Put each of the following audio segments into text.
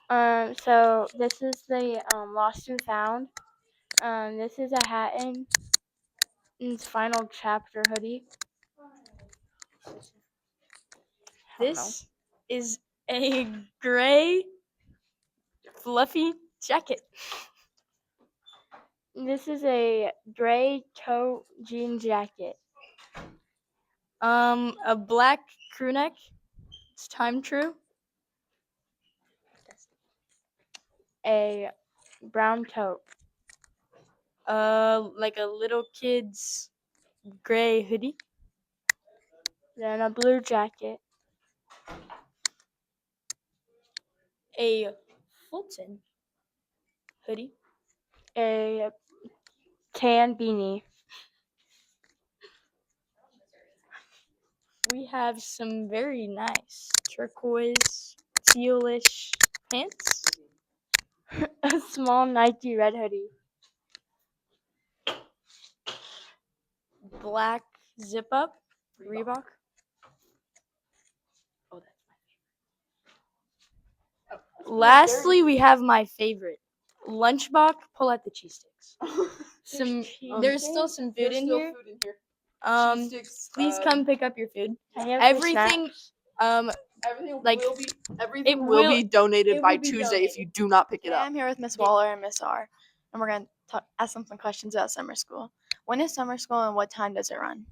So this is the Lost and Found. This is a Hatton's final chapter hoodie. I don't know. This is a gray fluffy jacket. This is a gray tote jean jacket. A black crew neck. It's time true. A brown tote. Like a little kid's gray hoodie. Then a blue jacket. A Fulton hoodie. A tan beanie. We have some very nice turquoise, tealish pants. A small Nike red hoodie. Black zip up Reebok. Oh, that's my favorite. Lastly, we have my favorite lunchbox. Pull out the cheese sticks. There's still some food in here. Please come pick up your food. Everything, like Everything it will be donated it by will be Tuesday if donated. you do not pick it Today up. I'm here with Miss Waller and Miss R, and we're going to ask them some questions about summer school. When is summer school and what time does it run?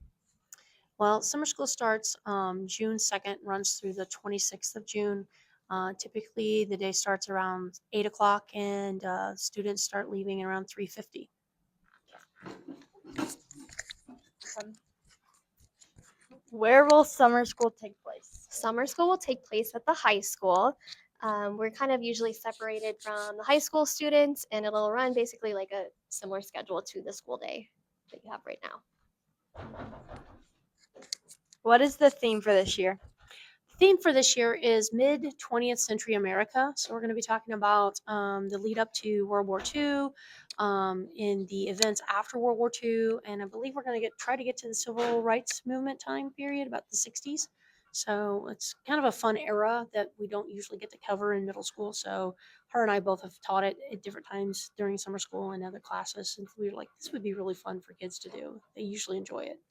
Well, summer school starts June 2nd, runs through the 26th of June. Typically, the day starts around 8 o'clock, and students start leaving around 3:50. Where will summer school take place? Summer school will take place at the high school. We're kind of usually separated from the high school students, and it'll run basically like a similar schedule to the school day that you have right now. What is the theme for this year? The theme for this year is mid 20th century America. So we're going to be talking about the lead up to World War II, in the events after World War II, and I believe we're going to try to get to the civil rights movement time period, about the 60s. So it's kind of a fun era that we don't usually get to cover in middle school. So her and I both have taught it at different times during summer school and other classes, and we were like, this would be really fun for kids to do. They usually enjoy it.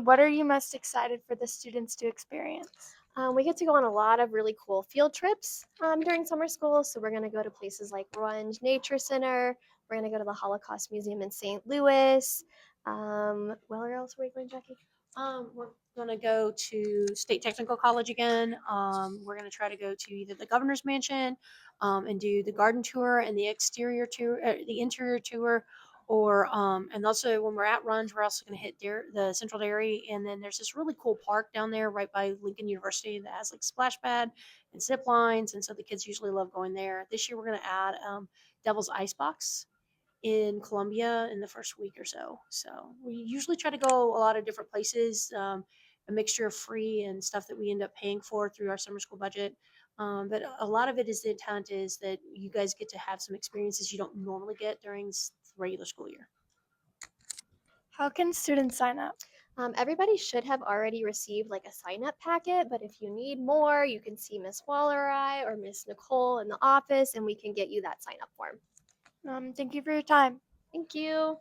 What are you most excited for the students to experience? We get to go on a lot of really cool field trips during summer school. So we're going to go to places like Runge Nature Center. We're going to go to the Holocaust Museum in St. Louis. Where else are we going, Jackie? We're going to go to State Technical College again. We're going to try to go to either the Governor's Mansion and do the garden tour and the exterior tour, the interior tour, or and also when we're at Runge, we're also going to hit the Central Dairy, and then there's this really cool park down there right by Lincoln University that has like splash pad and zip lines, and so the kids usually love going there. This year we're going to add Devil's Icebox in Columbia in the first week or so. So we usually try to go a lot of different places, a mixture of free and stuff that we end up paying for through our summer school budget. But a lot of it is the intent is that you guys get to have some experiences you don't normally get during the regular school year. How can students sign up? Everybody should have already received like a sign up packet, but if you need more, you can see Miss Waller or I or Miss Nicole in the office, and we can get you that sign up form. Thank you for your time. Thank you.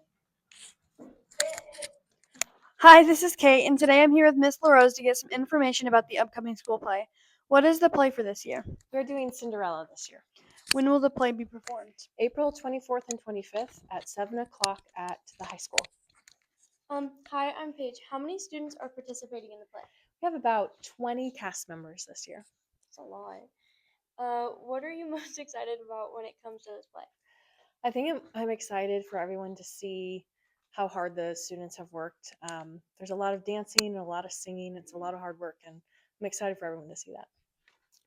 Hi, this is Kate, and today I'm here with Miss LaRose to get some information about the upcoming school play. What is the play for this year? We're doing Cinderella this year. When will the play be performed? April 24th and 25th at 7 o'clock at the high school. Hi, I'm Paige. How many students are participating in the play? We have about 20 cast members this year. That's a lot. What are you most excited about when it comes to this play? I think I'm excited for everyone to see how hard the students have worked. There's a lot of dancing and a lot of singing. It's a lot of hard work, and I'm excited for everyone to see that.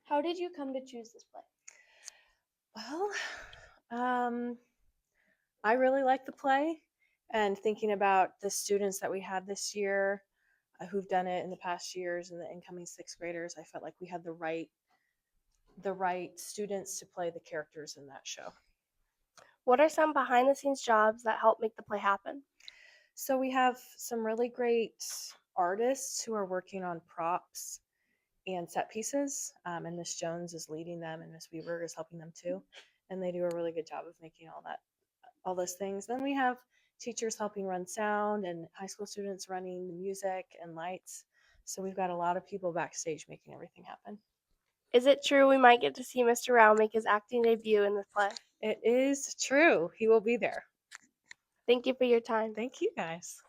How did you come to choose this play? Well, I really like the play, and thinking about the students that we had this year who've done it in the past years and the incoming sixth graders, I felt like we had the right students to play the characters in that show. What are some behind the scenes jobs that help make the play happen? So we have some really great artists who are working on props and set pieces. And Miss Jones is leading them, and Miss Weaver is helping them too. And they do a really good job of making all those things. Then we have teachers helping run sound, and high school students running the music and lights. So we've got a lot of people backstage making everything happen. Is it true we might get to see Mr. Rao make his acting debut in the play? It is true. He will be there. Thank you for your time. Thank you guys.